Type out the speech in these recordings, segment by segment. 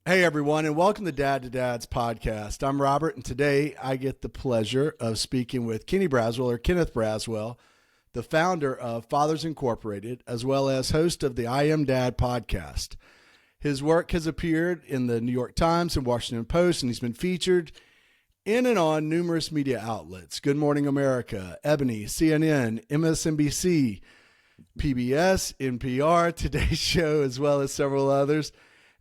Hey, everyone, and welcome to Dad to Dad's podcast. I'm Robert, and today I get the pleasure of speaking with Kenny Braswell, or Kenneth Braswell, the founder of Fathers Incorporated, as well as host of the I Am Dad podcast. His work has appeared in the New York Times and Washington Post, and he's been featured in and on numerous media outlets: Good Morning America, Ebony, CNN, MSNBC, PBS, NPR, Today Show, as well as several others.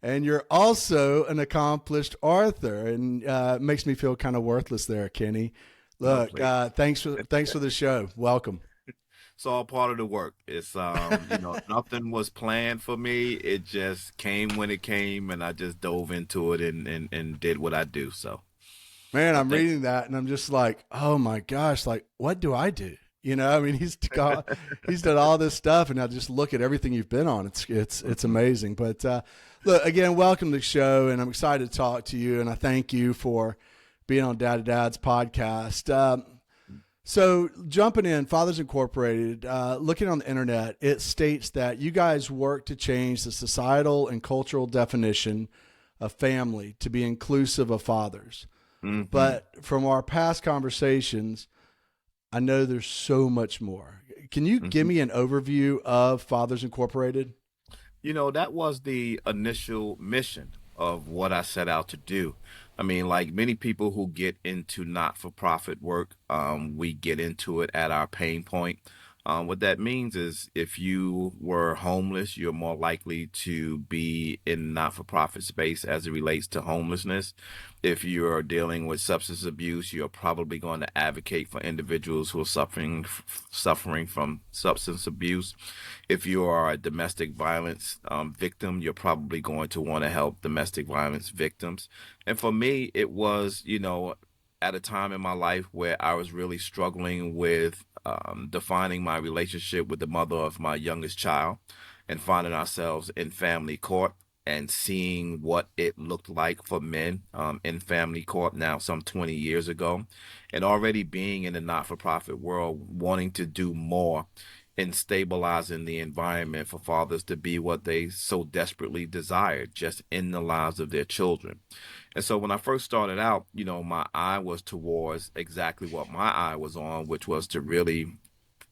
And you're also an accomplished author, and it makes me feel kind of worthless there, Kenny. Look, thanks for the show. Welcome. It's all part of the work. It's nothing was planned for me. It just came when it came, and I just dove into it and did what I do. So, man, I'm reading that, and I'm just like, oh my gosh, like, what do I do? You know, I mean, he's done all this stuff, and I just look at everything you've been on. It's amazing. But look, again, welcome to the show, and I'm excited to talk to you, and I thank you for being on Dad to Dad's podcast. So jumping in, Fathers Incorporated, looking on the internet, it states that you guys work to change the societal and cultural definition of family to be inclusive of fathers. Mm-hmm. But from our past conversations, I know there's so much more. Can you give me an overview of Fathers Incorporated? You know, that was the initial mission of what I set out to do. I mean, like many people who get into not-for-profit work, we get into it at our pain point. What that means is if you were homeless, you're more likely to be in not-for-profit space as it relates to homelessness. If you're dealing with substance abuse, you're probably going to advocate for individuals who are suffering from substance abuse. If you are a domestic violence victim, you're probably going to want to help domestic violence victims. And for me, it was, at a time in my life where I was really struggling with defining my relationship with the mother of my youngest child, and finding ourselves in family court and seeing what it looked like for men in family court now some 20 years ago, and already being in the not-for-profit world, wanting to do more in stabilizing the environment for fathers to be what they so desperately desired, just in the lives of their children. And so when I first started out, my eye was towards exactly what my eye was on, which was to really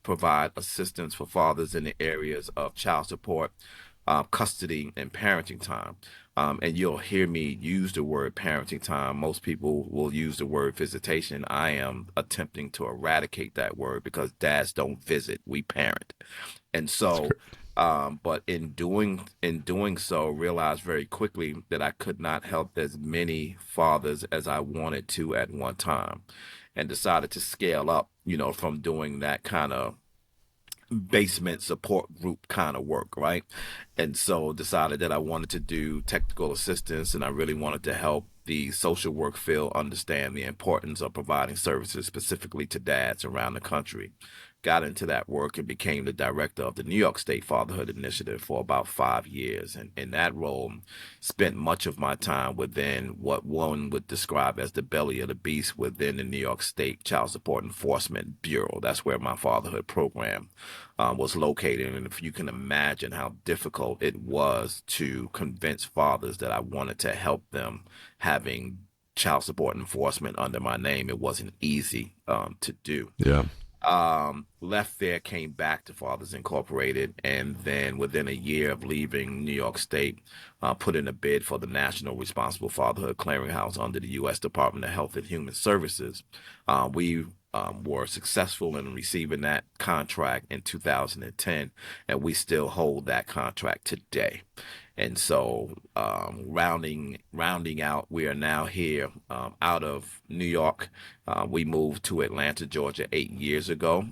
provide assistance for fathers in the areas of child support, custody, and parenting time. And you'll hear me use the word parenting time. Most people will use the word visitation. I am attempting to eradicate that word because dads don't visit, we parent. And so, but in doing so, realized very quickly that I could not help as many fathers as I wanted to at one time, and decided to scale up, from doing that kind of basement support group kind of work, right? And so decided that I wanted to do technical assistance, and I really wanted to help the social work field understand the importance of providing services specifically to dads around the country. Got into that work and became the director of the New York State Fatherhood Initiative for about 5 years. And in that role, spent much of my time within what one would describe as the belly of the beast within the New York State Child Support Enforcement Bureau. That's where my fatherhood program was located. And if you can imagine how difficult it was to convince fathers that I wanted to help them having child support enforcement under my name, it wasn't easy to do. Yeah. Left there, came back to Fathers Incorporated, and then within a year of leaving New York State, put in a bid for the National Responsible Fatherhood Clearinghouse under the U.S. Department of Health and Human Services. We were successful in receiving that contract in 2010, and we still hold that contract today. And so, rounding out, we are now here out of New York. We moved to Atlanta, Georgia 8 years ago.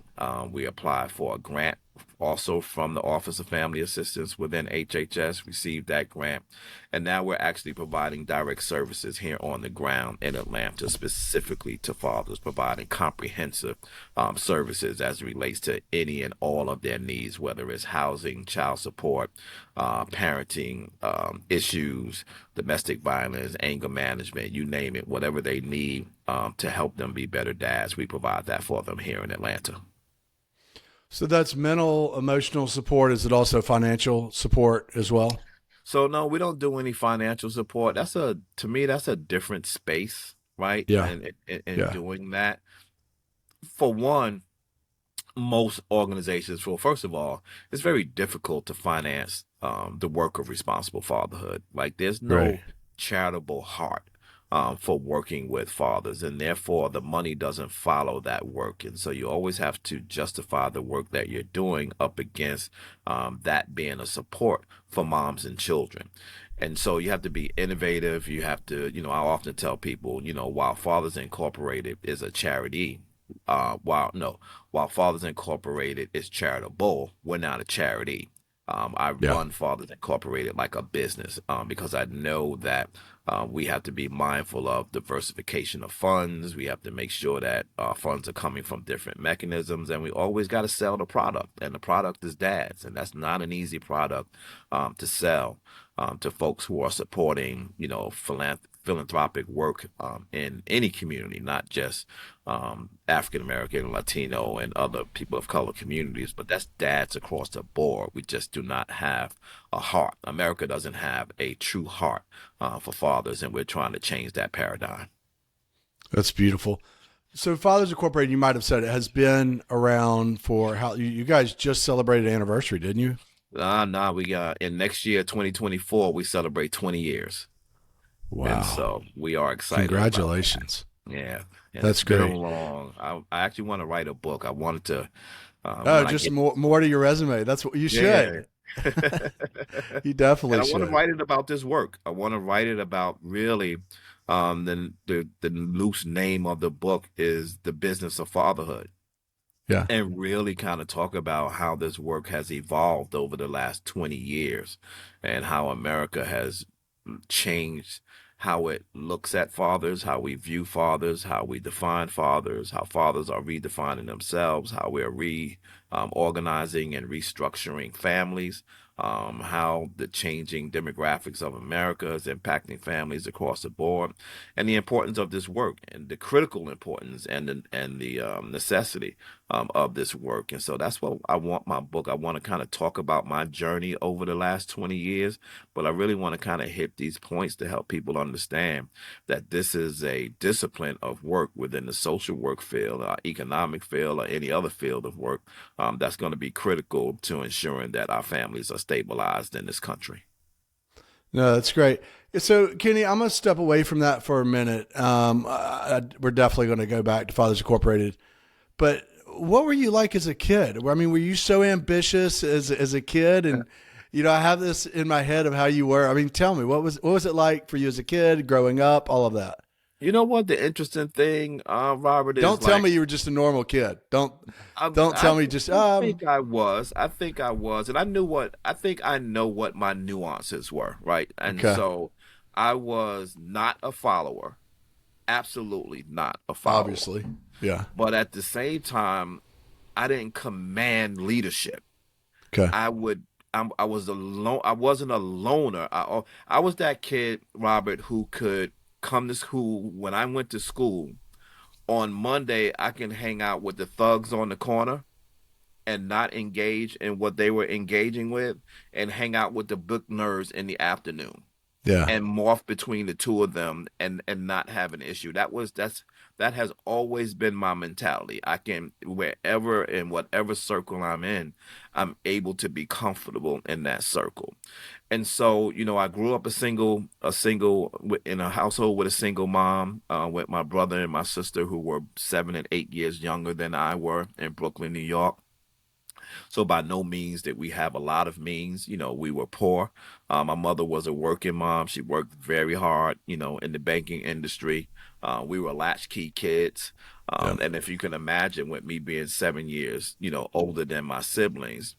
We applied for a grant also from the Office of Family Assistance within HHS, received that grant. And now we're actually providing direct services here on the ground in Atlanta, specifically to fathers, providing comprehensive services as it relates to any and all of their needs, whether it's housing, child support, parenting issues, domestic violence, anger management, you name it, whatever they need to help them be better dads. We provide that for them here in Atlanta. So that's mental, emotional support. Is it also financial support as well? So no, we don't do any financial support. To me, that's a different space, right? Yeah. And Yeah. doing that, for one, most organizations, well, first of all, it's very difficult to finance the work of responsible fatherhood. Like, there's Right. no charitable heart for working with fathers, and therefore the money doesn't follow that work. And so you always have to justify the work that you're doing up against that being a support for moms and children. And so you have to be innovative. You have to, I often tell people, while Fathers Incorporated is a charity, while no, while Fathers Incorporated is charitable, we're not a charity. I Yeah. run Fathers Incorporated like a business because I know that we have to be mindful of diversification of funds. We have to make sure that funds are coming from different mechanisms, and we always got to sell the product. And the product is dads, and that's not an easy product to sell to folks who are supporting, philanthropic work in any community, not just African American, Latino, and other people of color communities, but that's dads across the board. We just do not have a heart. America doesn't have a true heart for fathers, and we're trying to change that paradigm. That's beautiful. So Fathers Incorporated, you might have said it has been around for how you guys just celebrated an anniversary, didn't you? Nah, we in next year, 2024, we celebrate 20 years. And Wow. so we are excited about that. Congratulations. Yeah. And it's That's been a great. long, I actually want to write a book. I wanted to, Oh, when I just get, more to your resume. That's what you yeah. should. You definitely And I want to should. write it about this work. I want to write it about really, the loose name of the book is The Business of Fatherhood, Yeah. and really kind of talk about how this work has evolved over the last 20 years and how America has changed how it looks at fathers, how we view fathers, how we define fathers, how fathers are redefining themselves, how we're organizing and restructuring families, how the changing demographics of America is impacting families across the board, and the importance of this work, and the critical importance and the necessity of this work. And so that's what I want my book. I want to kind of talk about my journey over the last 20 years, but I really want to kind of hit these points to help people understand that this is a discipline of work within the social work field, economic field, or any other field of work that's going to be critical to ensuring that our families are stabilized in this country. No, that's great. So, Kenny, I'm going to step away from that for a minute. We're definitely going to go back to Fathers Incorporated. But what were you like as a kid? I mean, were you so ambitious as a kid? And I have this in my head of how you were. I mean, tell me, what was it like for you as a kid, growing up, all of that? You know what? The interesting thing, Robert, is Don't tell like me you were just a normal kid. Don't I, don't I tell me just think I was. I think I was, and I think I know what my nuances were, right? And okay, so I was not a follower, absolutely not a follower. obviously. Yeah. But at the same time, I didn't command leadership. Okay. I would. I was alone. I wasn't a loner. I was that kid, Robert, who could come to school when I went to school. On Monday, I can hang out with the thugs on the corner and not engage in what they were engaging with, and hang out with the book nerds in the afternoon, Yeah. and morph between the two of them and not have an issue. That has always been my mentality. I can, wherever, in whatever circle I'm in, I'm able to be comfortable in that circle. And so, I grew up in a household with a single mom, with my brother and my sister, who were 7 and 8 years younger than I were, in Brooklyn, New York. So by no means did we have a lot of means. We were poor. My mother was a working mom. She worked very hard, in the banking industry. We were latchkey kids. Yeah. And if you can imagine, with me being 7 years, older than my siblings,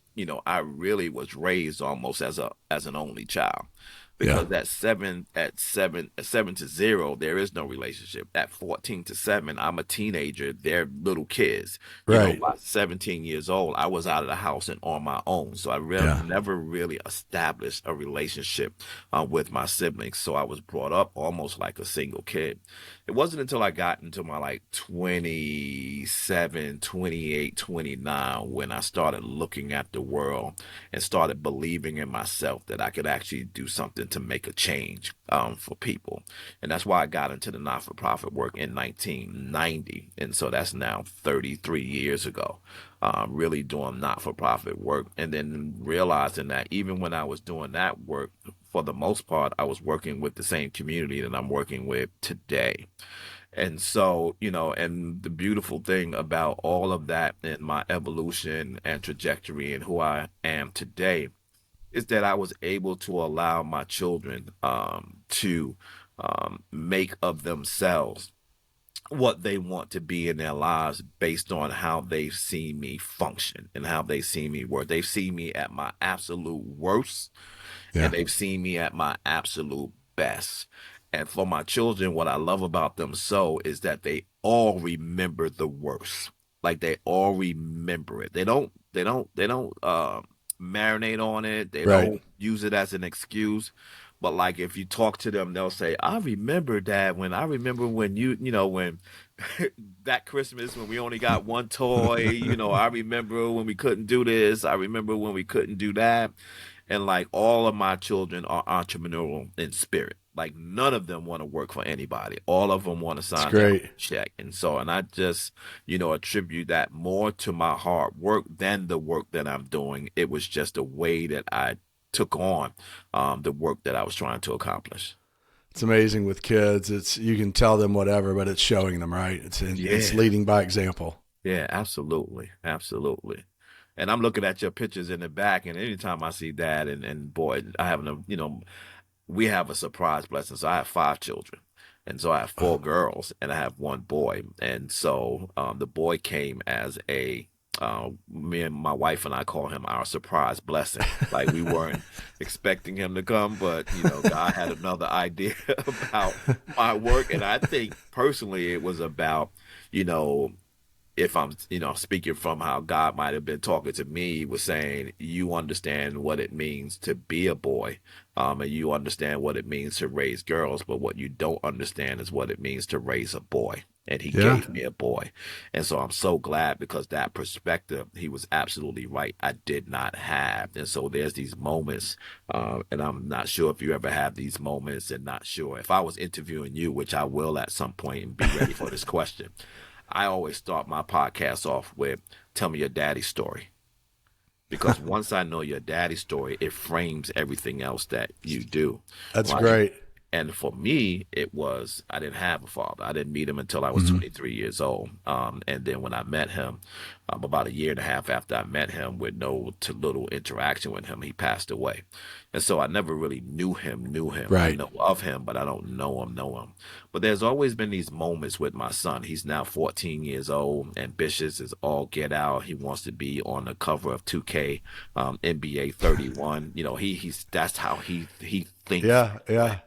I really was raised almost as an only child. because at seven to 0, there is no relationship. At 14 to 7, I'm a teenager. They're little kids. Right. By 17 years old, I was out of the house and on my own. So I never really established a relationship with my siblings. So I was brought up almost like a single kid. It wasn't until I got into my like 27, 28, 29 when I started looking at the world and started believing in myself that I could actually do something to make a change for people. And that's why I got into the not-for-profit work in 1990. And so that's now 33 years ago, really doing not-for-profit work. And then realizing that even when I was doing that work, for the most part, I was working with the same community that I'm working with today. And so, and the beautiful thing about all of that in my evolution and trajectory and who I am today is that I was able to allow my children to make of themselves what they want to be in their lives based on how they've seen me function and how they see me work. They've seen me at my absolute worst, and they've seen me at my absolute best. And for my children, what I love about them so is that they all remember the worst. Like they all remember it. They don't marinate on it. They don't use it as an excuse. But like if you talk to them, they'll say, I remember, Dad, when when that Christmas when we only got one toy, I remember when we couldn't do this. I remember when we couldn't do that. And like all of my children are entrepreneurial in spirit. Like none of them want to work for anybody. All of them want to sign their own check. And I just, attribute that more to my hard work than the work that I'm doing. It was just a way that I took on the work that I was trying to accomplish. It's amazing with kids. You can tell them whatever, but it's showing them, right? It's leading by example. Yeah, absolutely. Absolutely. And I'm looking at your pictures in the back, and anytime I see Dad and boy, I have we have a surprise blessing. So I have 5 children. And so I have 4 girls and I have 1 boy. And so the boy came as me and my wife and I call him our surprise blessing. Like we weren't expecting him to come, but God had another idea about my work. And I think personally it was about, if I'm, speaking from how God might have been talking to me, he was saying, you understand what it means to be a boy, and you understand what it means to raise girls, but what you don't understand is what it means to raise a boy. And he gave me a boy. And so I'm so glad because that perspective, he was absolutely right, I did not have. And so there's these moments, and I'm not sure if you ever have these moments and not sure. If I was interviewing you, which I will at some point and be ready for this question, I always start my podcast off with, tell me your daddy's story. Because once I know your daddy's story, it frames everything else that you do. That's great. And for me, it was, I didn't have a father. I didn't meet him until I was 23 years old. And then when I met him, about a year and a half after I met him, with no to little interaction with him, he passed away. And so I never really knew him. Right. I know of him, but I don't know him. But there's always been these moments with my son. He's now 14 years old, ambitious as all get out. He wants to be on the cover of 2K, NBA 31. That's how he thinks. Yeah.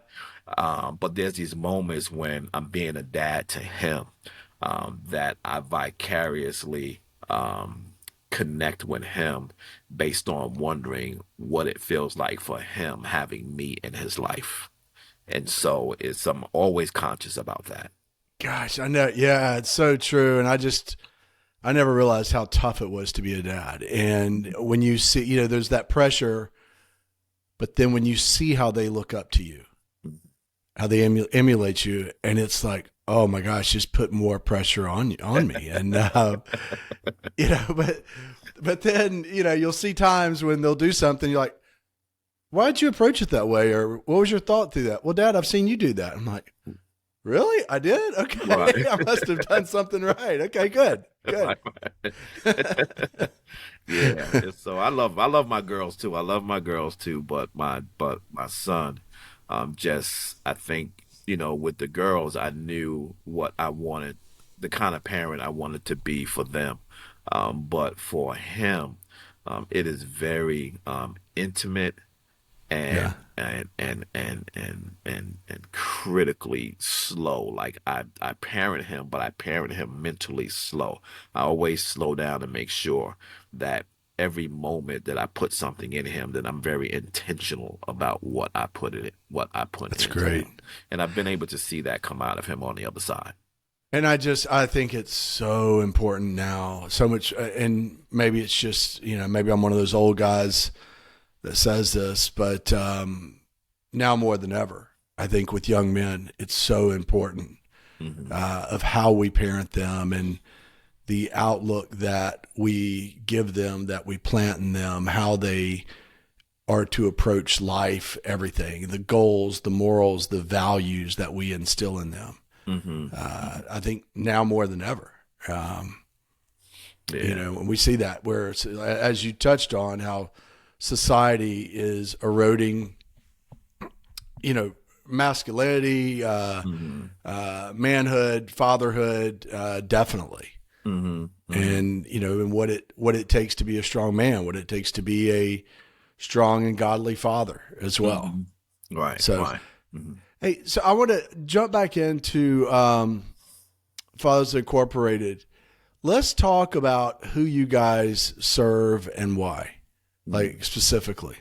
But there's these moments when I'm being a dad to him that I vicariously connect with him based on wondering what it feels like for him having me in his life. And so I'm always conscious about that. Gosh, I know. Yeah, it's so true. And I never realized how tough it was to be a dad. And when you see, there's that pressure, but then when you see how they look up to you, how they emulate you, and it's like, oh my gosh, just put more pressure on me. And, but then, you'll see times when they'll do something. You're like, why'd you approach it that way? Or what was your thought through that? Well, Dad, I've seen you do that. I'm like, really? I did? Okay. Right. I must have done something right. Okay, good. Right. Yeah. So I love my girls too. But my son, I think, with the girls, I knew what I wanted, the kind of parent I wanted to be for them. But for him, it is very intimate Yeah. and critically slow. Like I parent him, but I parent him mentally slow. I always slow down and make sure that every moment that I put something in him, that I'm very intentional about what I put That's into great. him. And I've been able to see that come out of him on the other side. And I think it's so important now, so much. And maybe it's just, maybe I'm one of those old guys that says this, but now more than ever, I think with young men, it's so important Hmm. of how we parent them and the outlook that we give them, that we plant in them, how they are to approach life, everything, the goals, the morals, the values that we instill in them. Hmm. I think now more than ever. Yeah. And we see that where, as you touched on, how society is eroding, masculinity, Hmm. manhood, fatherhood, definitely. Hmm. Hmm. And, and what it takes to be a strong man, what it takes to be a strong and godly father as well. Hmm. Right. So, Right. Hmm. hey, so I want to jump back into Fathers Incorporated. Let's talk about who you guys serve and why, like specifically.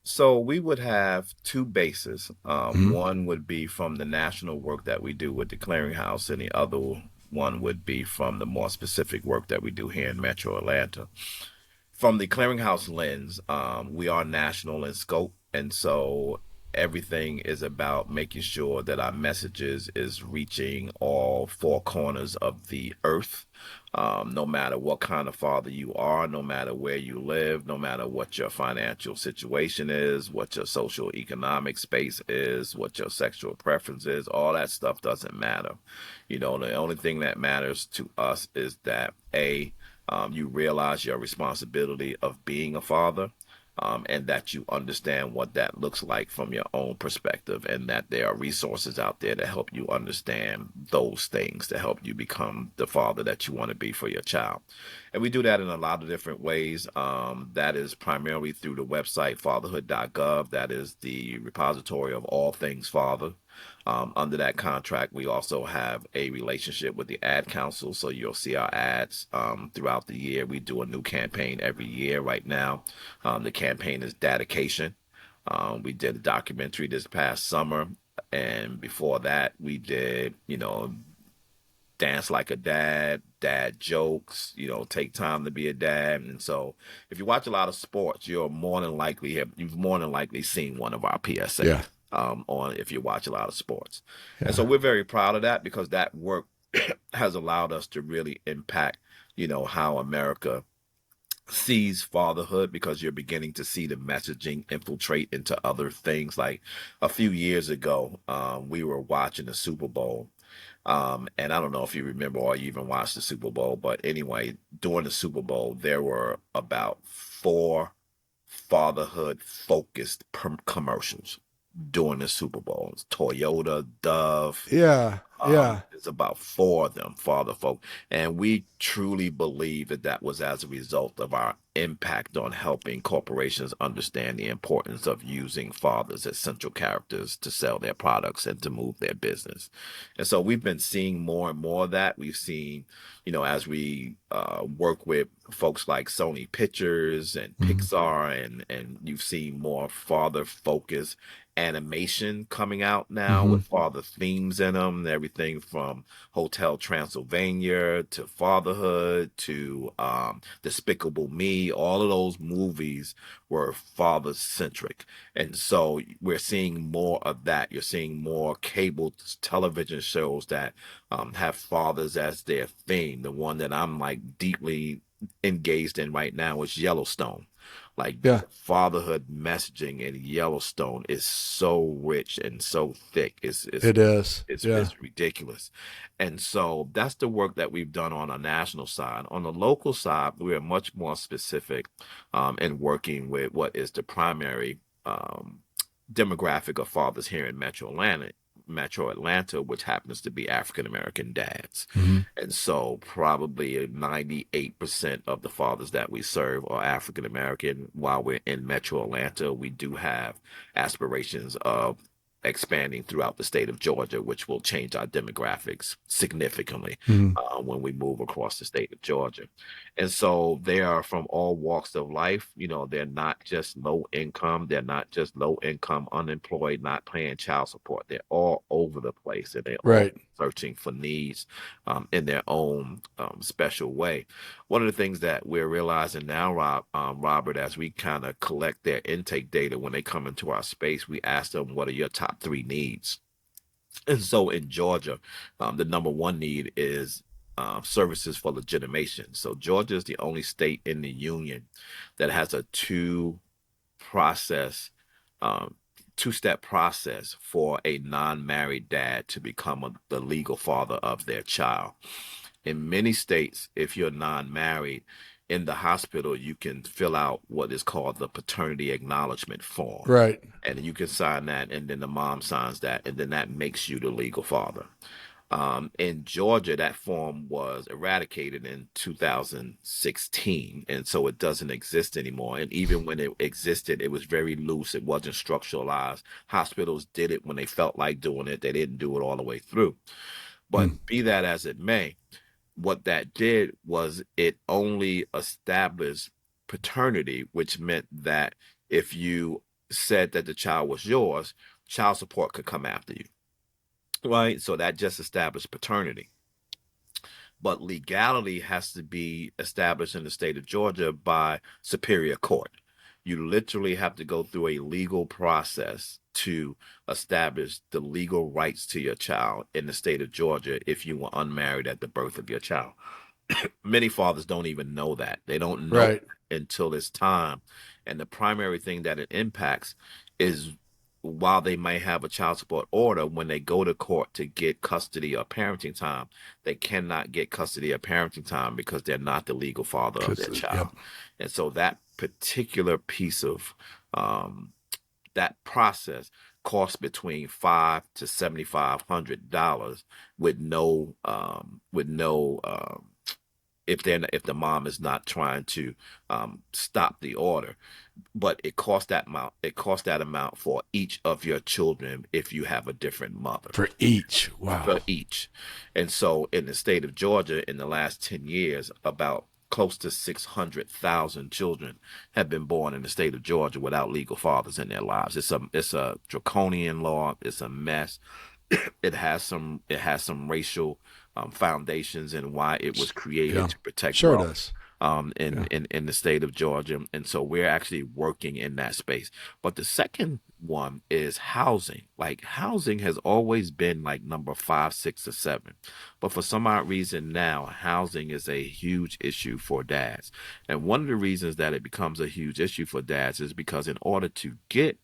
So we would have two bases. Mm-hmm. One would be from the national work that we do with the clearinghouse, and the other one would be from the more specific work that we do here in Metro Atlanta. From the clearinghouse lens, we are national in scope, and so everything is about making sure that our messages is reaching all four corners of the earth. No matter what kind of father you are, no matter where you live, no matter what your financial situation is, what your social economic space is, what your sexual preference is, all that stuff doesn't matter. The only thing that matters to us is that you realize your responsibility of being a father, and that you understand what that looks like from your own perspective, and that there are resources out there to help you understand those things, to help you become the father that you want to be for your child. And we do that in a lot of different ways. That is primarily through the website fatherhood.gov. That is the repository of all things father. Under that contract, we also have a relationship with the Ad Council, so you'll see our ads throughout the year. We do a new campaign every year right now. The campaign is Dedication. We did a documentary this past summer, and before that, we did, Dance Like a Dad, Dad Jokes, Take Time to Be a Dad. And so if you watch a lot of sports, you've more than likely seen one of our Yeah. PSAs on if you watch a lot of sports. And so Yeah. we're very proud of that because that work has allowed us to really impact, how America sees fatherhood, because you're beginning to see the messaging infiltrate into other things. Like a few years ago, we were watching the Super Bowl. And I don't know if you remember or you even watched the Super Bowl, but anyway, during the Super Bowl, there were about four fatherhood focused commercials during the Super Bowl. It's Toyota, Dove. Yeah. Yeah. It's about four of them, father folk. And we truly believe that that was as a result of our impact on helping corporations understand the importance of using fathers as central characters to sell their products and to move their business. And so we've been seeing more and more of that. We've seen, as we work with folks like Sony Pictures and Mhm. Pixar, and you've seen more father focused animation coming out now Mhm. with father themes in them, everything from Hotel Transylvania to Fatherhood to Despicable Me. All of those movies were father centric. And so we're seeing more of that. You're seeing more cable television shows that have fathers as their theme. The one that I'm like deeply engaged in right now is Yellowstone. Like Yeah. the fatherhood messaging in Yellowstone is so rich and so thick. It is. Yeah. It's ridiculous. And so that's the work that we've done on a national side. On the local side, we are much more specific in working with what is the primary demographic of fathers here in Metro Atlanta. Metro Atlanta, which happens to be African American dads. Mm-hmm. And so probably 98% of the fathers that we serve are African American. While we're in Metro Atlanta, we do have aspirations of expanding throughout the state of Georgia, which will change our demographics significantly when we move across the state of Georgia. And so they are from all walks of life. You know, they're not just low income. They're not just low income, unemployed, not paying child support. They're all over the place, and they're all searching for needs in their own special way. One of the things that we're realizing now, Robert, as we kind of collect their intake data when they come into our space, we ask them, what are your top 3 needs? And so in Georgia, the number 1 need is services for legitimation. So Georgia is the only state in the union that has a two-step process for a non-married dad to become the legal father of their child. In many states, if you're non-married, in the hospital, you can fill out what is called the paternity acknowledgement form. Right. And you can sign that, and then the mom signs that, and then that makes you the legal father. In Georgia, that form was eradicated in 2016, and so it doesn't exist anymore. And even when it existed, it was very loose. It wasn't structuralized. Hospitals did it when they felt like doing it. They didn't do it all the way through. But be that as it may, what that did was it only established paternity, which meant that if you said that the child was yours, child support could come after you. Right. So that just established paternity. But legality has to be established in the state of Georgia by Superior Court. You literally have to go through a legal process to establish the legal rights to your child in the state of Georgia if you were unmarried at the birth of your child. Many fathers don't even know that. They don't know until it's time. And the primary thing that it impacts is, while they might have a child support order, when they go to court to get custody or parenting time, they cannot get custody or parenting time because they're not the legal father of their child. And so that particular piece of that process costs between $500 to $7,500 with no if the mom is not trying to stop the order. But it costs that amount. It costs that amount for each of your children if you have a different mother. For each, wow. For each. And so in the state of Georgia, in the last 10 years, about close to 600,000 children have been born in the state of Georgia without legal fathers in their lives. It's a draconian law. It's a mess. It has some racial foundations in why it was created to protect. Sure it does. In the state of Georgia. And so we're actually working in that space. But the second one is housing. Like, housing has always been like number 5, 6, or 7. But for some odd reason now, housing is a huge issue for dads. And one of the reasons that it becomes a huge issue for dads is because in order to get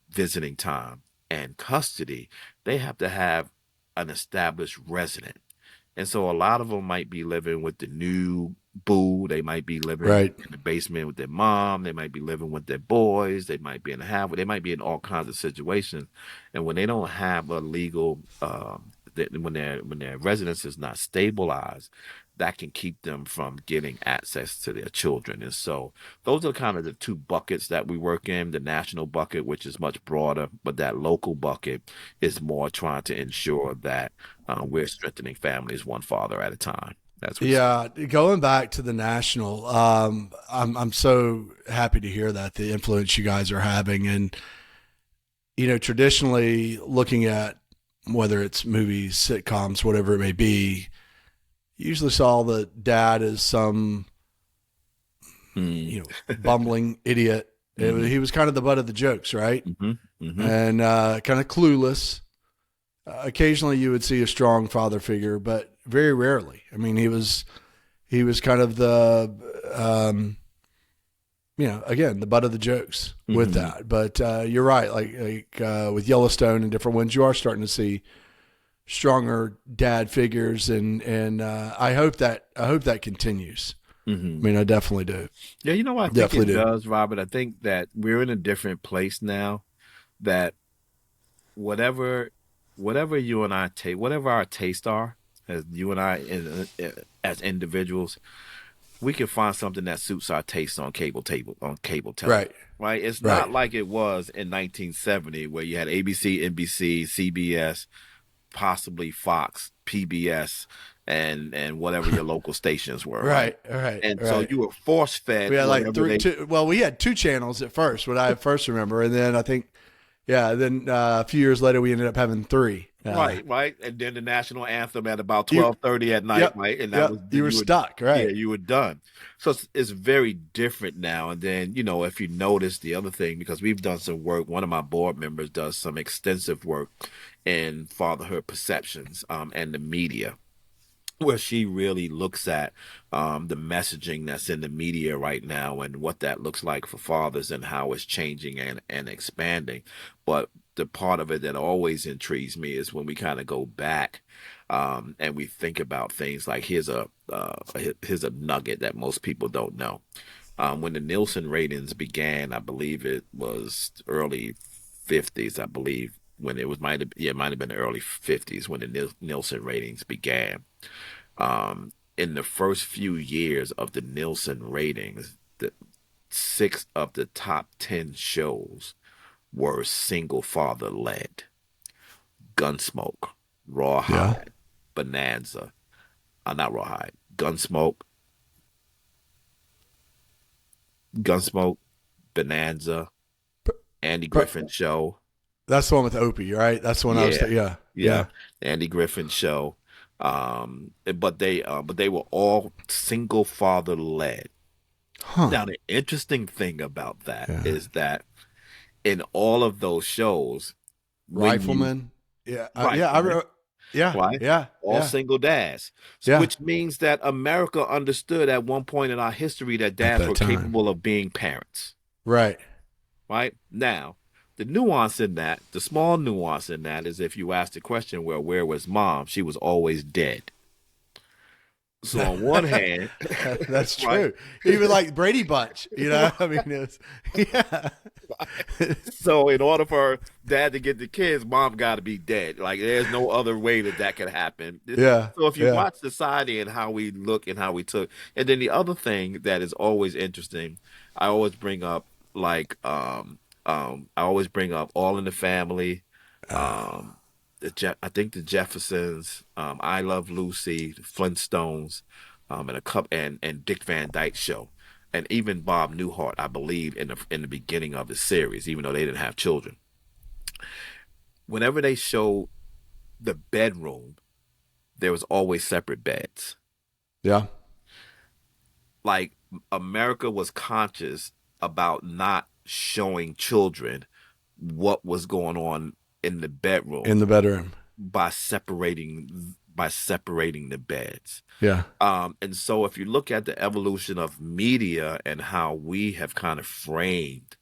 visiting time and custody, they have to have an established resident. And so a lot of them might be living with the new boo. They might be living in the basement with their mom. They might be living with their boys. They might be in the house. They might be in all kinds of situations. And when they don't have a legal, when their residence is not stabilized, that can keep them from getting access to their children. And so those are kind of the 2 buckets that we work in. The national bucket, which is much broader, but that local bucket is more trying to ensure that we're strengthening families one father at a time. That's what going back to the national, I'm so happy to hear that, the influence you guys are having. And, you know, traditionally looking at whether it's movies, sitcoms, whatever it may be, usually saw the dad as some, bumbling idiot. He was kind of the butt of the jokes, right? And kind of clueless. Occasionally you would see a strong father figure, but very rarely. I mean, he was kind of the, again, the butt of the jokes with that. But you're right. Like with Yellowstone and different ones, you are starting to see stronger dad figures, and I hope that continues. I mean, I definitely do. Yeah, you know, I think it does, Robert. I think that we're in a different place now, that whatever whatever you and I take, whatever our tastes are, as you and I as individuals, we can find something that suits our taste on cable television. Right. Right? It's Right. not like it was in 1970 where you had ABC, NBC, CBS, possibly Fox, PBS, and whatever your local stations were, right? Right. Right. And so Right. you were force fed We had like whatever they we had two channels at first, what I first remember. And then I think, yeah, then a few years later, we ended up having three. right, and then the national anthem at about You, 12:30 at night, yep. right, and that was Yep. You then were you were stuck. yeah, Right. you were done. So it's very different now. And then if you notice the other thing, because we've done some work, one of my board members does some extensive work in fatherhood perceptions and the media, where she really looks at the messaging that's in the media right now and what that looks like for fathers and how it's changing and expanding. But the part of it that always intrigues me is when we kind of go back and we think about things like here's a nugget that most people don't know. When the Nielsen ratings began, I believe it was early 50s, I believe, when it might have been the early 50s when the Nielsen ratings began. In the first few years of the Nielsen ratings, the 6 of the top 10 shows were single father led. Gunsmoke, Yeah. Rawhide, Bonanza, not Rawhide, Gunsmoke, Bonanza, Andy Griffin Show. That's the one with Opie, right? That's the one I was Yeah, yeah. yeah, Andy Griffin Show. But they were all single father led. Huh. Now the interesting thing about that Yeah. is that in all of those shows, when you Rifleman. Yeah. Rifleman, Yeah. right, Yeah. all Yeah. single dads, Yeah. which means that America understood at one point in our history that At dads that were time. capable of being parents. Right. Right now, the nuance in that, the small nuance in that, is if you ask the question, well, where was mom? She was always dead. So on one hand, That's right? true. Even like Brady Bunch, I mean, it's, yeah. So in order for dad to get the kids, mom got to be dead. Like there's no other way that can happen. Yeah. So if you Yeah. watch society and how we look and how we took, and then the other thing that is always interesting, I always bring up like I always bring up All in the Family, um, I think the Jeffersons, I Love Lucy, the Flintstones, and Dick Van Dyke Show, and even Bob Newhart, I believe, in the beginning of the series, even though they didn't have children. Whenever they showed the bedroom, there was always separate beds. Yeah. Like America was conscious about not showing children what was going on in the bedroom In the bedroom. by separating the beds. Yeah. And so if you look at the evolution of media and how we have kind of framed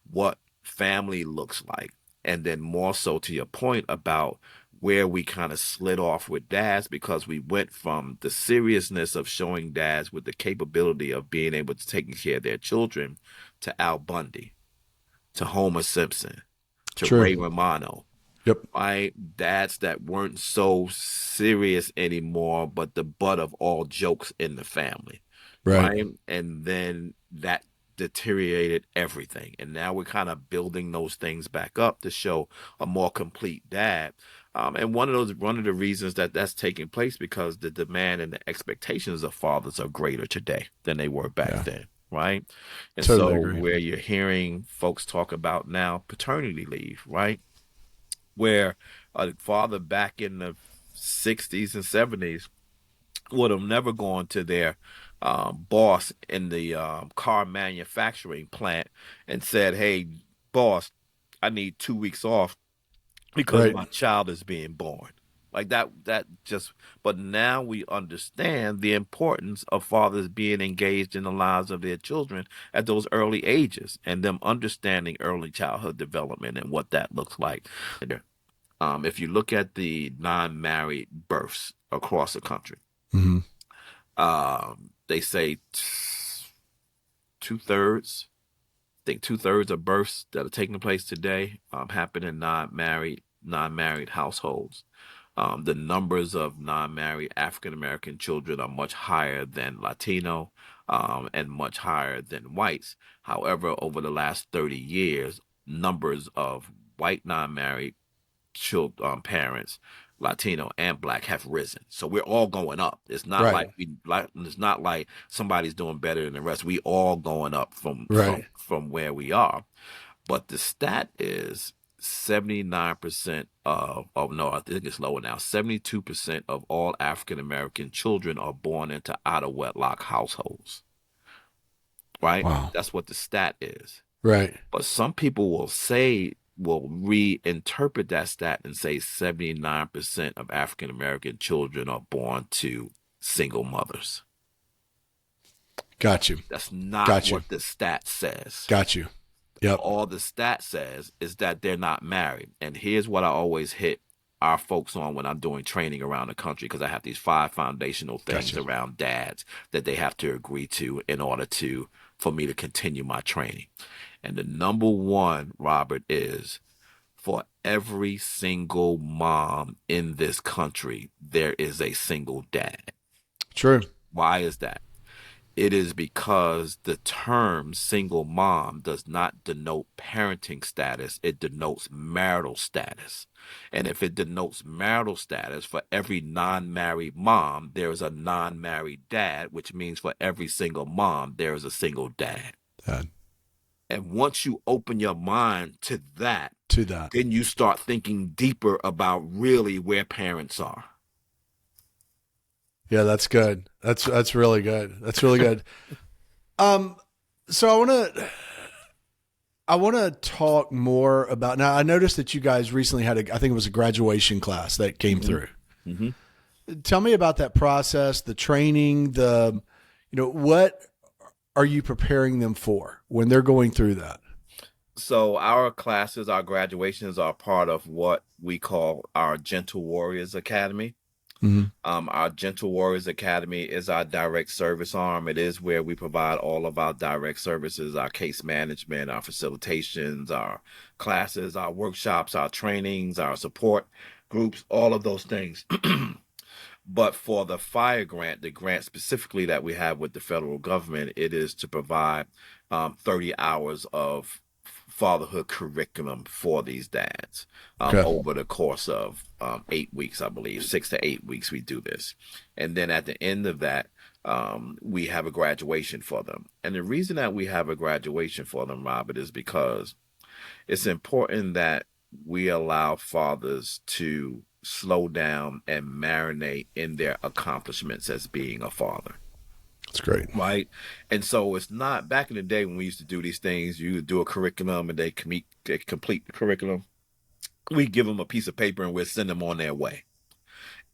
what family looks like, and then more so to your point about where we kind of slid off with dads, because we went from the seriousness of showing dads with the capability of being able to take care of their children to Al Bundy, to Homer Simpson, to True. Ray Romano. Yep. Right? Dads that weren't so serious anymore, but the butt of all jokes in the family. Right. And then that deteriorated everything. And now we're kind of building those things back up to show a more complete dad. And one of the reasons that that's taking place because the demand and the expectations of fathers are greater today than they were back then. Right. And Totally so agree. where you're hearing folks talk about now paternity leave, right? Where a father back in the 60s and 70s would have never gone to their boss in the car manufacturing plant and said, "Hey, boss, I need 2 weeks off because Right. my child is being born." Like that just, but now we understand the importance of fathers being engaged in the lives of their children at those early ages and them understanding early childhood development and what that looks like. If you look at the non-married births across the country, Mm-hmm. they say 2/3. I think 2/3 of births that are taking place today happen in non-married non-married households. The numbers of non-married African-American children are much higher than Latino, and much higher than whites. However, over the last 30 years, numbers of white non-married parents, Latino and Black, have risen. So we're all going up. It's not Right. it's not like somebody's doing better than the rest. We all going up Right. from where we are. But the stat is 79% of no, I think it's lower now. 72% of all African American children are born into out of wedlock households. Right? Wow. That's what the stat is. Right. But some people will reinterpret that stat and say 79% of African American children are born to single mothers. Got you. That's not what the stat says. Got you. Yep. All the stat says is that they're not married. And here's what I always hit our folks on when I'm doing training around the country, because I have these 5 foundational things around dads that they have to agree to in order for me to continue my training. And the number one, Robert, is for every single mom in this country, there is a single dad. True. Why is that? It is because the term single mom does not denote parenting status. It denotes marital status. And if it denotes marital status, for every non-married mom, there is a non-married dad, which means for every single mom, there is a single dad. And once you open your mind to that, then you start thinking deeper about really where parents are. Yeah, that's good. That's really good. That's really good. So I want to talk more about, now I noticed that you guys recently had I think it was a graduation class that came through. Mm-hmm. Tell me about that process, the training, what are you preparing them for when they're going through that? So our classes, our graduations are part of what we call our Gentle Warriors Academy. Mm-hmm. Our Gentle Warriors Academy is our direct service arm. It is where we provide all of our direct services, our case management, our facilitations, our classes, our workshops, our trainings, our support groups, all of those things. But for the FIRE grant, the grant specifically that we have with the federal government, it is to provide 30 hours of fatherhood curriculum for these dads over the course of 8 weeks, I believe, 6 to 8 weeks we do this. And then at the end of that, we have a graduation for them. And the reason that we have a graduation for them, Robert, is because it's important that we allow fathers to slow down and marinate in their accomplishments as being a father. That's great. Right. And so it's not, back in the day when we used to do these things, you would do a curriculum and they complete the curriculum. We give them a piece of paper and we'll send them on their way.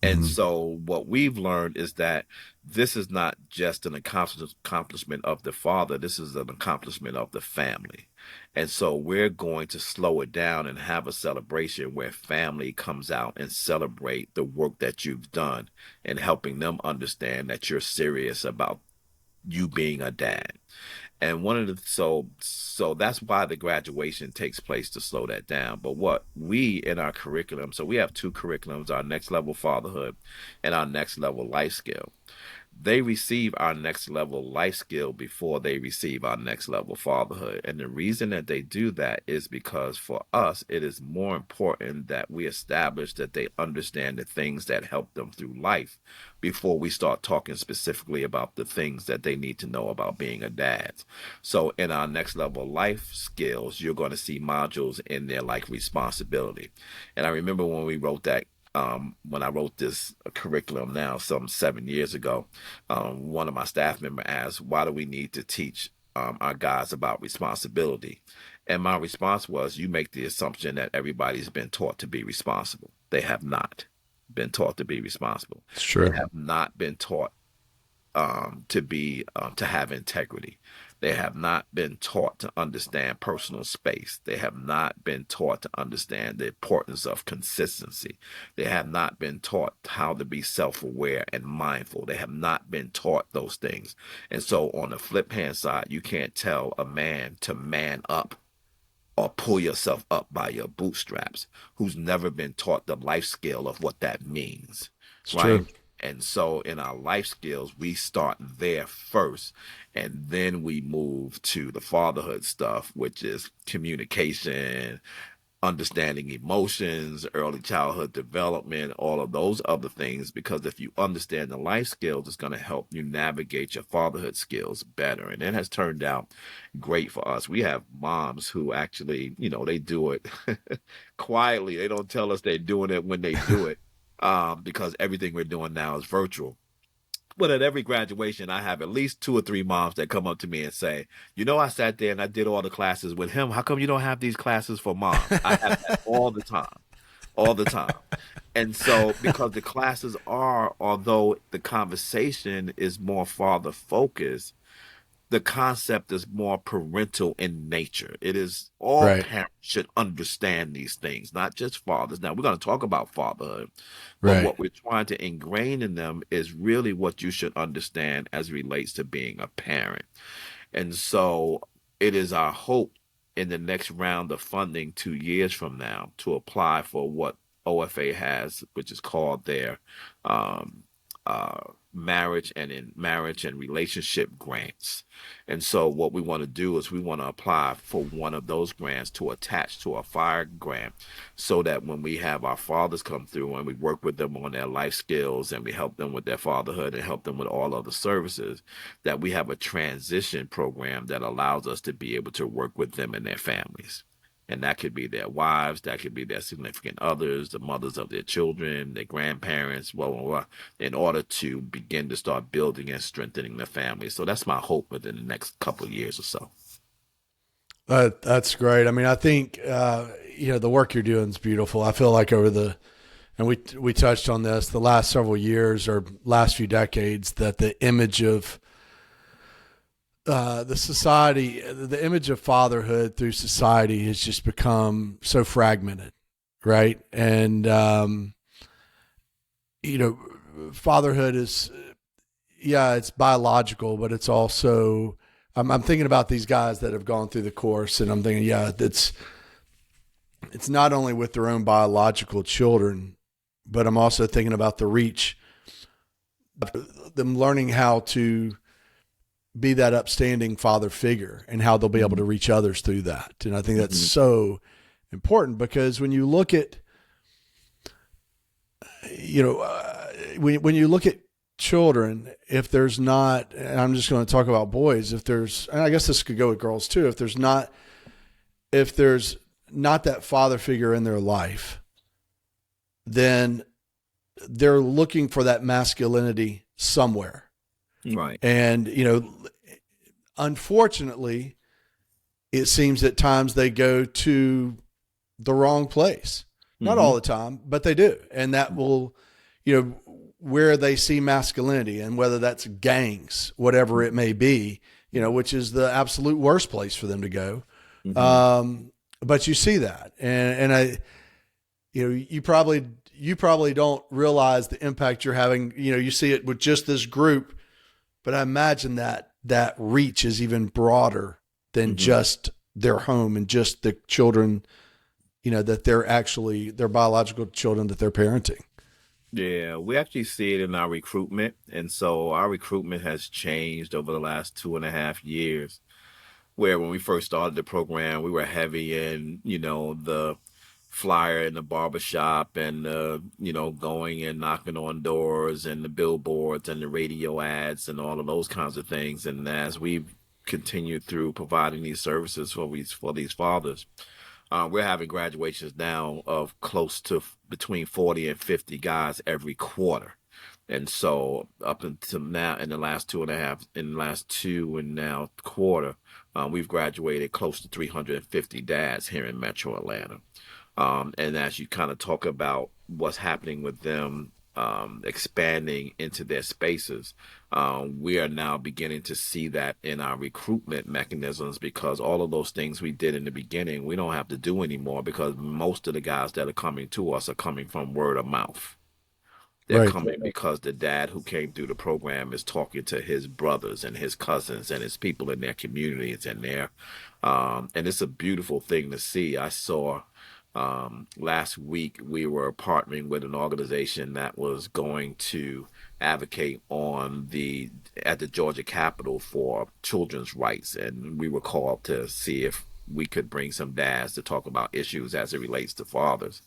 And so what we've learned is that this is not just an accomplishment of the father. This is an accomplishment of the family. And so we're going to slow it down and have a celebration where family comes out and celebrate the work that you've done and helping them understand that you're serious about you being a dad. And so that's why the graduation takes place, to slow that down. But what we in our curriculum, so we have 2 curriculums, our Next Level Fatherhood and our Next Level Life Skill. They receive our Next Level Life Skill before they receive our Next Level Fatherhood. And the reason that they do that is because for us, it is more important that we establish that they understand the things that help them through life before we start talking specifically about the things that they need to know about being a dad. So in our Next Level Life Skills, you're going to see modules in there like responsibility. And I remember when we wrote that, when I wrote this curriculum now, some 7 years ago, one of my staff members asked, why do we need to teach our guys about responsibility? And my response was, you make the assumption that everybody's been taught to be responsible. They have not been taught to be responsible. It's true. They have not been taught to have integrity. They have not been taught to understand personal space. They have not been taught to understand the importance of consistency. They have not been taught how to be self-aware and mindful. They have not been taught those things. And so on the flip hand side, you can't tell a man to man up or pull yourself up by your bootstraps, who's never been taught the life skill of what that means, It's right? true. And so in our life skills, we start there first, and then we move to the fatherhood stuff, which is communication, understanding emotions, early childhood development, all of those other things. Because if you understand the life skills, it's going to help you navigate your fatherhood skills better. And it has turned out great for us. We have moms who actually, they do it quietly. They don't tell us they're doing it when they do it, because everything we're doing now is virtual. But at every graduation, I have at least 2 or 3 moms that come up to me and say, I sat there and I did all the classes with him. How come you don't have these classes for moms? I have that all the time, all the time. And so, because the classes are, although the conversation is more father focused, the concept is more parental in nature. It is all Right. parents should understand these things, not just fathers. Now, we're going to talk about fatherhood, but Right. what we're trying to ingrain in them is really what you should understand as it relates to being a parent. And so it is our hope in the next round of funding 2 years from now to apply for what OFA has, which is called their um, marriage and relationship grants. And so what we want to do is we want to apply for one of those grants to attach to a fire grant, so that when we have our fathers come through and we work with them on their life skills and we help them with their fatherhood and help them with all other services, that we have a transition program that allows us to be able to work with them and their families. And that could be their wives, that could be their significant others, the mothers of their children, their grandparents, blah, blah, blah, in order to begin to start building and strengthening the family. So that's my hope within the next couple of years or so. That's great. I mean, I think, the work you're doing is beautiful. I feel like and we touched on this, the last several years or last few decades, that the image of the society, the image of fatherhood through society has just become so fragmented, right? And, fatherhood is, it's biological, but it's also, I'm thinking about these guys that have gone through the course, and I'm thinking, it's not only with their own biological children, but I'm also thinking about the reach, them learning how to be that upstanding father figure and how they'll be able to reach others through that. And I think that's so important, because when you look at, when you look at children, if there's not, and I'm just going to talk about boys, and I guess this could go with girls too, if there's not that father figure in their life, then they're looking for that masculinity somewhere. Right. And, unfortunately, it seems at times they go to the wrong place. Not all the time, but they do. And that will, where they see masculinity, and whether that's gangs, whatever it may be, which is the absolute worst place for them to go. But you see that. And I, you probably don't realize the impact you're having. You see it with just this group, but I imagine that reach is even broader than just their home and just the children, that they're actually their biological children that they're parenting. Yeah, we actually see it in our recruitment. And so our recruitment has changed over the last 2.5 years, where when we first started the program, we were heavy in, the flyer in the barbershop and, going and knocking on doors and the billboards and the radio ads and all of those kinds of things. And as we've continued through providing these services for these fathers, we're having graduations now of close to between 40 and 50 guys every quarter. And so up until now, in the last 2 and now quarter, we've graduated close to 350 dads here in Metro Atlanta. And as you kind of talk about what's happening with them expanding into their spaces, we are now beginning to see that in our recruitment mechanisms, because all of those things we did in the beginning, we don't have to do anymore, because most of the guys that are coming to us are coming from word of mouth. They're Right. coming because the dad who came through the program is talking to his brothers and his cousins and his people in their communities and and it's a beautiful thing to see. I saw last week we were partnering with an organization that was going to advocate at the Georgia Capitol for children's rights, and we were called to see if we could bring some dads to talk about issues as it relates to fathers.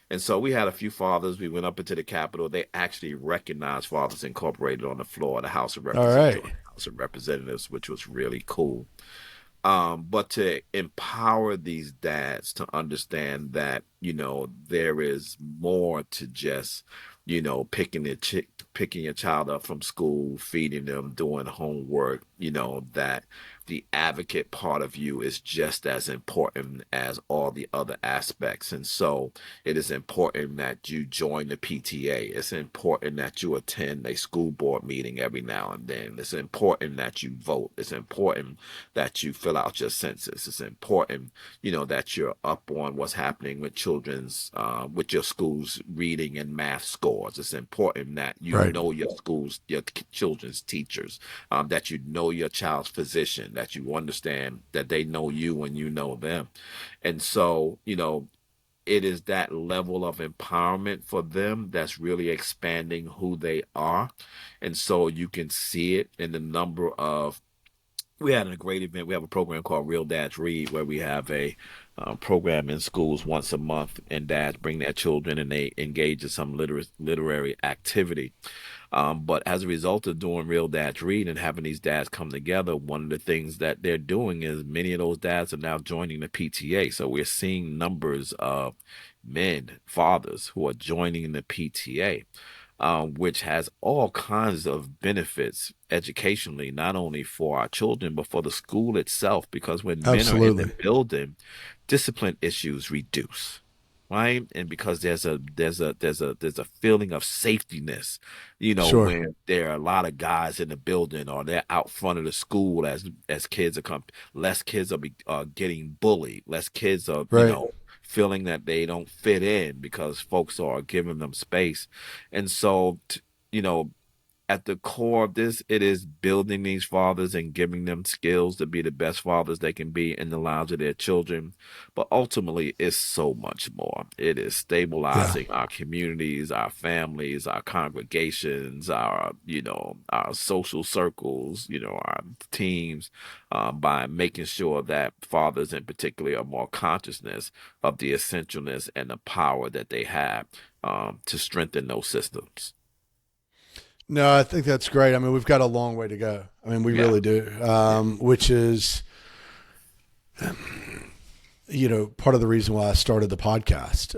And so we had a few fathers. We went up into the Capitol. They actually recognized Fathers Incorporated on the floor of the All right. House of Representatives, which was really cool. But to empower these dads to understand that, there is more to just, picking your child up from school, feeding them, doing homework, that the advocate part of you is just as important as all the other aspects. And so it is important that you join the PTA. It's important that you attend a school board meeting every now and then. It's important that you vote. It's important that you fill out your census. It's important, that you're up on what's happening with with your school's reading and math scores. It's important that you Right. know your children's teachers, that you know your child's physician, that you understand that they know you and you know them. And so, it is that level of empowerment for them that's really expanding who they are. And so you can see it in the number of we had a great event. We have a program called Real Dads Read, where we have a program in schools once a month, and dads bring their children and they engage in some literary activity. But as a result of doing Real Dads Read and having these dads come together, one of the things that they're doing is many of those dads are now joining the PTA. So we're seeing numbers of men, fathers, who are joining the PTA. Which has all kinds of benefits educationally, not only for our children, but for the school itself. Because when men are in the Absolutely. building, discipline issues reduce, right? And because there's a feeling of safetyness, Sure. when there are a lot of guys in the building or they're out front of the school as kids less kids are getting bullied, less kids are, Right. feeling that they don't fit in because folks are giving them space. And so, at the core of this, it is building these fathers and giving them skills to be the best fathers they can be in the lives of their children. But ultimately, it's so much more. It is stabilizing our communities, our families, our congregations, our social circles, our teams, by making sure that fathers in particular are more consciousness of the essentialness and the power that they have to strengthen those systems. No, I think that's great. I mean, we've got a long way to go. I mean, we really do, which is, part of the reason why I started the podcast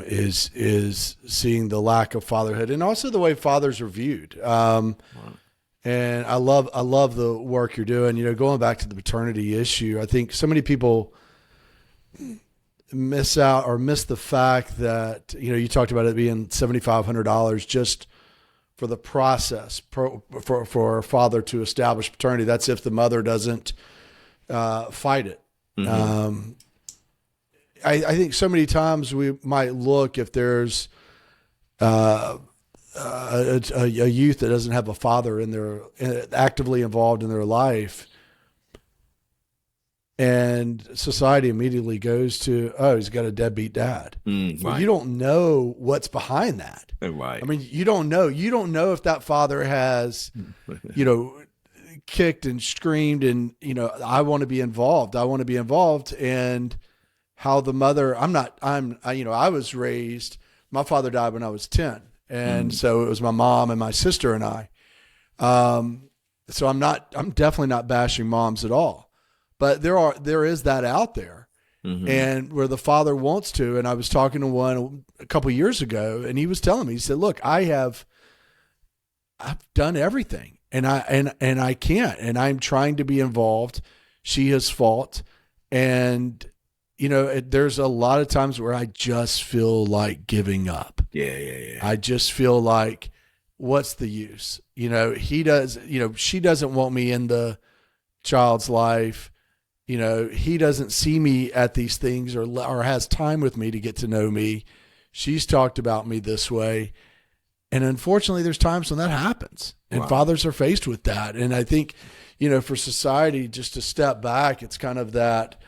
is seeing the lack of fatherhood and also the way fathers are viewed. And I love the work you're doing. Going back to the paternity issue, I think so many people miss the fact that you talked about it being $7,500 just for the process for a father to establish paternity. That's if the mother doesn't fight it. Mm-hmm. I think so many times we might look if there's a youth that doesn't have a father actively involved in their life, and society immediately goes to, oh, he's got a deadbeat dad. Well, you don't know what's behind that. Right. I mean, you don't know if that father has, kicked and screamed and, I want to be involved. And how the mother, I was raised, my father died when I was 10. And so it was my mom and my sister and I. So I'm definitely not bashing moms at all. But there is that out there, and where the father wants to. And I was talking to one a couple of years ago, and he was telling me, he said, "Look, I've done everything, and I can't, and I'm trying to be involved. She has fought, and there's a lot of times where I just feel like giving up. Yeah. I just feel like, what's the use? He does. She doesn't want me in the child's life." He doesn't see me at these things or has time with me to get to know me. She's talked about me this way. And unfortunately, there's times when that happens, and Right. fathers are faced with that. And I think, for society, just to step back, it's kind of that,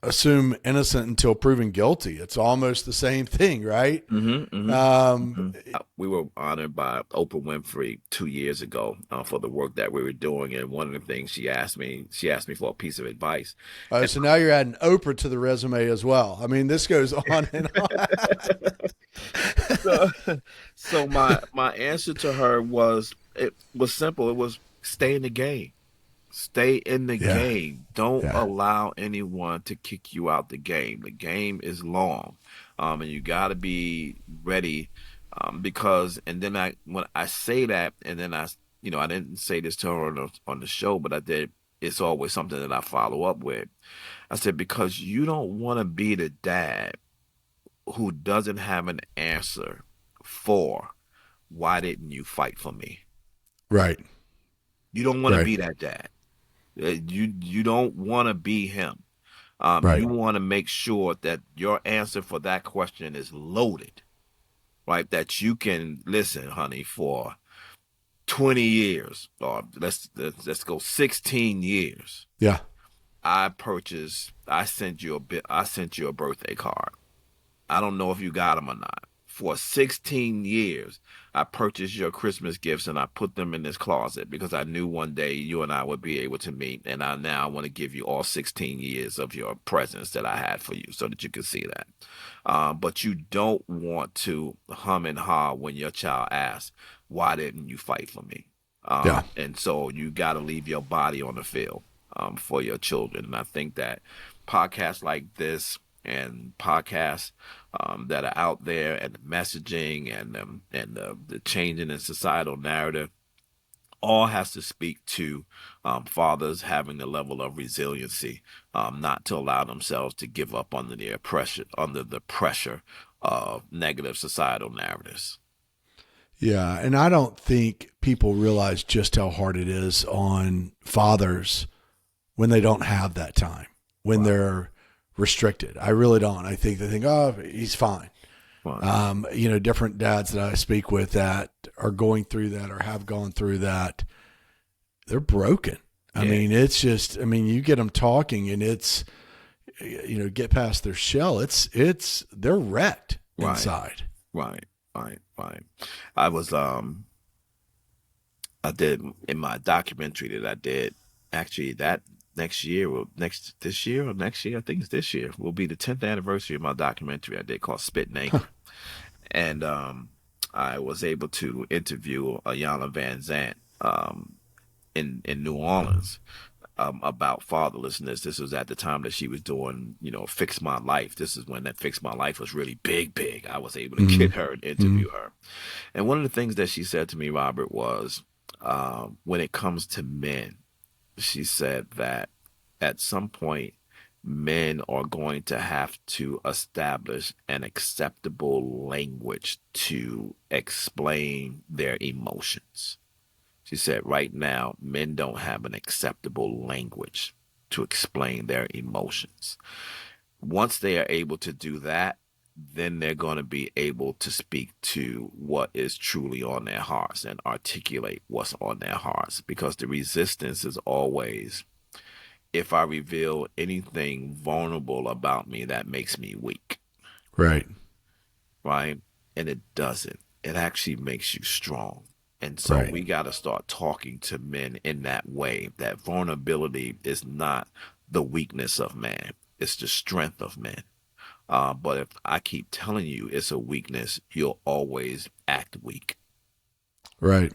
assume innocent until proven guilty. It's almost the same thing, right? We were honored by Oprah Winfrey 2 years ago for the work that we were doing, and one of the things she asked me for a piece of advice. So now you're adding Oprah to the resume as well. I mean, this goes on and on. So my answer to her was simple. It was stay in the game. Stay in the game. Don't allow anyone to kick you out the game. The game is long, and you got to be ready. Because, and then when I say that, and then I didn't say this to her on the show, but I did. It's always something that I follow up with. I said, because you don't want to be the dad who doesn't have an answer for why didn't you fight for me? Right. You don't want to be that dad. You don't want to be him. Right. You want to make sure that your answer for that question is loaded, right? That you can listen, honey, for 20 years, or let's go 16 years. Yeah. I sent you a birthday card. I don't know if you got them or not. For 16 years, I purchased your Christmas gifts and I put them in this closet because I knew one day you and I would be able to meet. And I want to give you all 16 years of your presents that I had for you so that you can see that. But you don't want to hum and haw when your child asks, why didn't you fight for me? And so you got to leave your body on the field for your children. And I think that podcasts like this and podcasts that are out there, and the messaging and the changing in societal narrative, all has to speak to fathers having the level of resiliency, not to allow themselves to give up under the pressure of negative societal narratives. Yeah, and I don't think people realize just how hard it is on fathers when they don't have that time, when they're restricted. I really don't. I think they think, oh, he's fine. Wow. Different dads that I speak with that are going through that or have gone through that, they're broken. I mean, it's just, you get them talking and it's, get past their shell. They're wrecked inside. Right. I was, I did in my documentary that I did, actually that this year, I think it's this year, will be the 10th anniversary of my documentary I did called Spit and Anchor. And I was able to interview Ayanna Van Zant in New Orleans about fatherlessness. This was at the time that she was doing, Fix My Life. This is when that Fix My Life was really big. I was able to get her and interview her. And one of the things that she said to me, Robert, was when it comes to men, she said that at some point, men are going to have to establish an acceptable language to explain their emotions. She said right now, men don't have an acceptable language to explain their emotions. Once they are able to do that, then they're going to be able to speak to what is truly on their hearts and articulate what's on their hearts. Because the resistance is always, if I reveal anything vulnerable about me, that makes me weak. Right. Right? And it doesn't. It actually makes you strong. And so we got to start talking to men in that way, that vulnerability is not the weakness of man. It's the strength of men. But if I keep telling you it's a weakness, you'll always act weak. Right.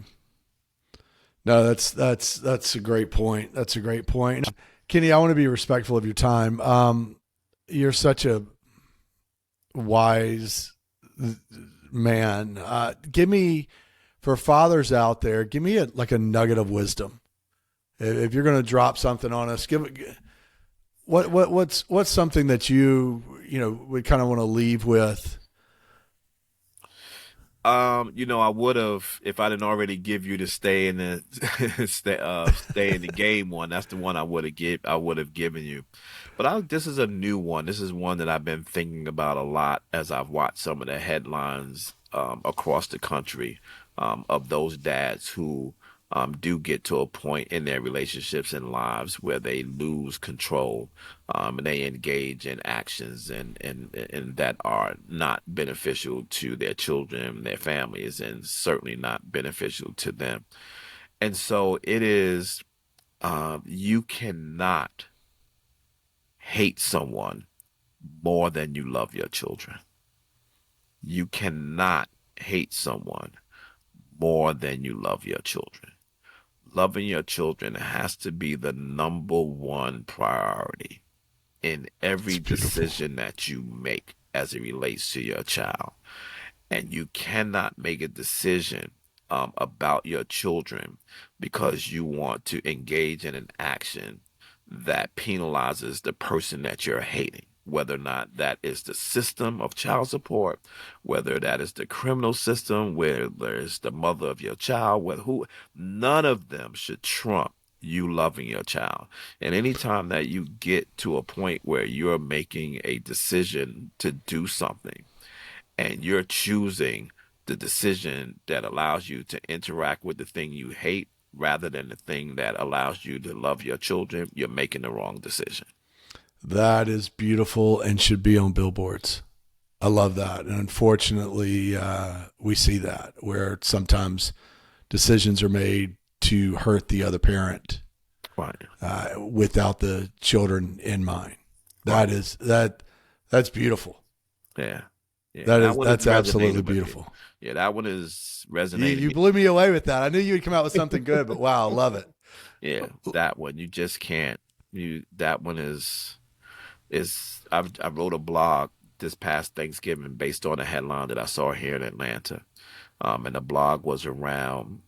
No, that's a great point. That's a great point. Kenny, I want to be respectful of your time. You're such a wise man. Give me, for fathers out there, give me a nugget of wisdom. If you're going to drop something on us, what's something that you would kind of want to leave with? I would have, if I didn't already give you the stay in the stay in the game one. That's the one I would have given you. But this is a new one. This is one that I've been thinking about a lot as I've watched some of the headlines across the country of those dads who do get to a point in their relationships and lives where they lose control, and they engage in actions and that are not beneficial to their children, their families, and certainly not beneficial to them. And so it is, you cannot hate someone more than you love your children. You cannot hate someone more than you love your children. Loving your children has to be the number one priority in every decision that you make as it relates to your child. And you cannot make a decision about your children because you want to engage in an action that penalizes the person that you're hating, whether or not that is the system of child support, whether that is the criminal system, where there's the mother of your child, none of them should trump you loving your child. And anytime that you get to a point where you're making a decision to do something and you're choosing the decision that allows you to interact with the thing you hate rather than the thing that allows you to love your children, you're making the wrong decision. That is beautiful and should be on billboards. I love that. And unfortunately, we see that where sometimes decisions are made to hurt the other parent, right, without the children in mind. That's beautiful. Yeah. That's absolutely beautiful. Yeah, that one is resonating. You blew me away with that. I knew you would come out with something good, but wow, I love it. Yeah, that one you just can't. That one is. I wrote a blog this past Thanksgiving based on a headline that I saw here in Atlanta, and the blog was around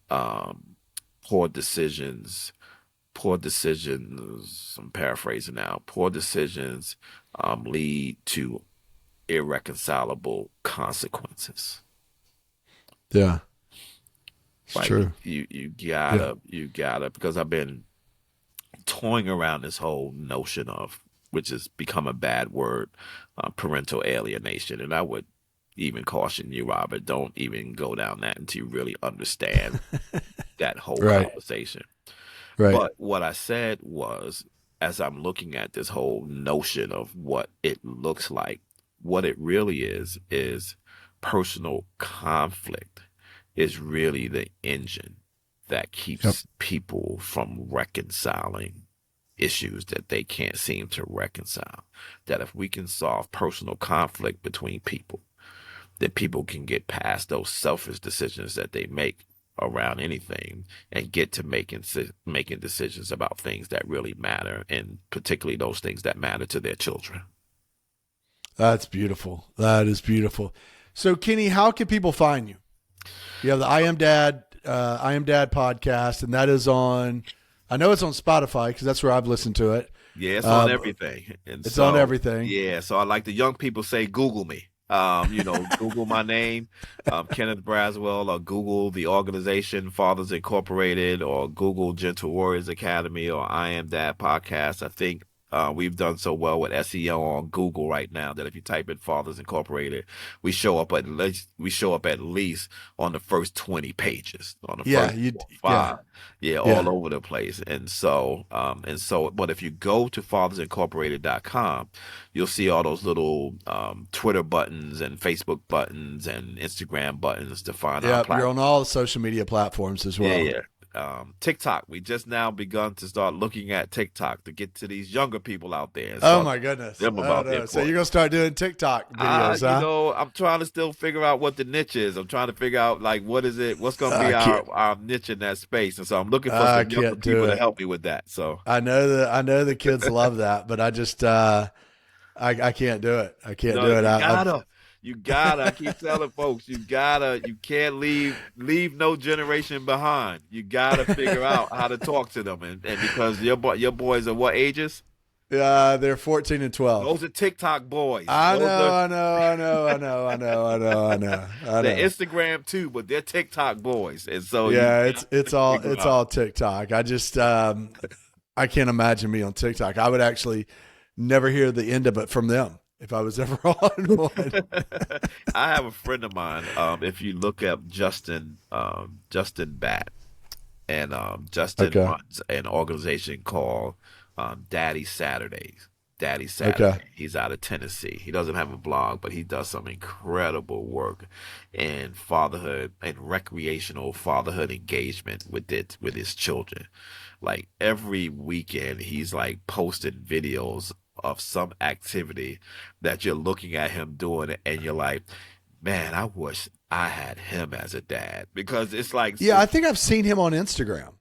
poor decisions. I'm paraphrasing now. Poor decisions lead to irreconcilable consequences. Yeah, it's true. You gotta, because I've been toying around this whole notion of, which has become a bad word, parental alienation. And I would even caution you, Robert, don't even go down that until you really understand that whole conversation. Right. But what I said was, as I'm looking at this whole notion of what it looks like, what it really is personal conflict is really the engine that keeps people from reconciling issues that they can't seem to reconcile. That if we can solve personal conflict between people, that people can get past those selfish decisions that they make around anything and get to making decisions about things that really matter, and particularly those things that matter to their children. That's beautiful. That is beautiful. So, Kenny, how can people find you? You have the I Am Dad podcast, and that is on, I know it's on Spotify because that's where I've listened to it. Yeah, it's on everything. And it's on everything. Yeah, so I like the young people say, Google me. Google my name, Kenneth Braswell, or Google the organization Fathers Incorporated, or Google Gentle Warriors Academy, or I Am Dad podcast. I think we've done so well with SEO on Google right now that if you type in Fathers Incorporated, we show up at least on the first 20 pages, on the first 5, all over the place. And so, but if you go to fathersincorporated.com, you'll see all those little Twitter buttons and Facebook buttons and Instagram buttons to find our platform. You're on all the social media platforms as well. Yeah. TikTok. We just now begun to start looking at TikTok to get to these younger people out there. Oh my goodness! So you're gonna start doing TikTok videos, huh? I'm trying to still figure out what the niche is. I'm trying to figure out what's gonna be our niche in that space, and so I'm looking for some younger people to help me with that. So I know the kids love that, but I just I can't do it. I can't do it. You gotta, I keep telling folks, you can't leave no generation behind. You gotta figure out how to talk to them. And because your boys are what ages? They're 14 and 12. Those are TikTok boys. I know. They're Instagram too, but they're TikTok boys. And so it's all TikTok. I just I can't imagine me on TikTok. I would actually never hear the end of it from them. if I was ever on one. I have a friend of mine. If you look up Justin Bat, and Justin Okay. runs an organization called Daddy Saturdays. Daddy Okay. Saturday. He's out of Tennessee. He doesn't have a blog, but he does some incredible work in fatherhood and recreational fatherhood engagement with his children. Like every weekend, he's like posting videos of some activity that you're looking at him doing, and you're like, man, I wish I had him as a dad because it's like, Yeah, I think I've seen him on Instagram.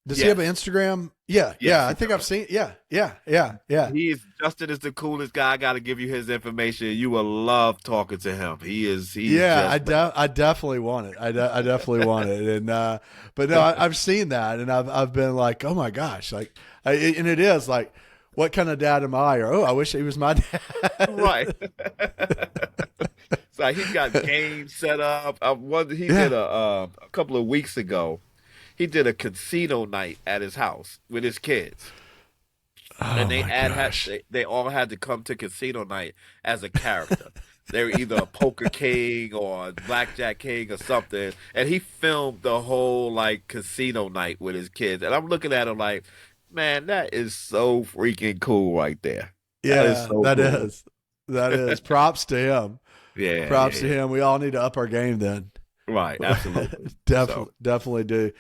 Does he have an yes, Instagram? Yeah, yes, yeah. I he think I've does. seen. Yeah. Justin is the coolest guy. I got to give you his information. You will love talking to him. He's Yeah, just I definitely want it. I definitely want it. And but no, I've seen that, and I've been like, oh my gosh, like, and it is like, what kind of dad am I? Or I wish he was my dad. right. So he's got games set up. He Yeah. did a couple of weeks ago. He did a casino night at his house with his kids, Oh and my gosh. they all had to come to casino night as a character. They were either a poker king or a blackjack king or something, and he filmed the whole like casino night with his kids. And I'm looking at him like, man, that is so freaking cool right there. That is Yeah, so that cool. is. That is. Props to him. Yeah, yeah, Props to yeah. him. We all need to up our game then. Right, absolutely. So, Definitely do.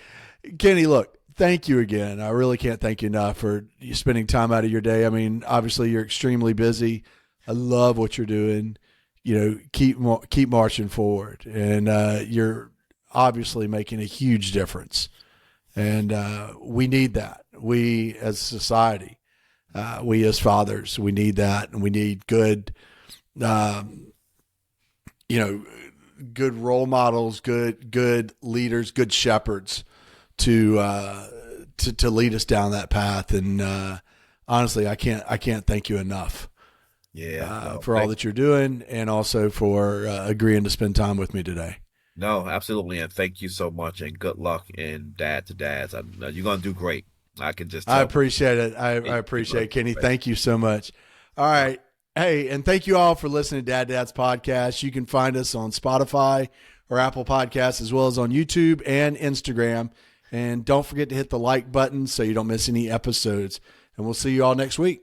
Kenny, look, thank you again. I really can't thank you enough for you spending time out of your day. I mean, obviously you're extremely busy. I love what you're doing. You know, keep marching forward, and you're obviously making a huge difference. And we need that. We as a society, we as fathers, we need that, and we need good, um, you know, good role models, good leaders, good shepherds to lead us down that path. And honestly, I can't thank you enough yeah, no, for all that you're doing, and also for agreeing to spend time with me today. no, absolutely, and thank you so much, and good luck in Dad to Dads. You're gonna do great. I can just I tell by appreciate it. I you're gonna appreciate it, do Kenny. great. Thank you so much. All right. Hey, and thank you all for listening to Dad's Podcast. You can find us on Spotify or Apple Podcasts, as well as on YouTube and Instagram. And don't forget to hit the like button so you don't miss any episodes. And we'll see you all next week.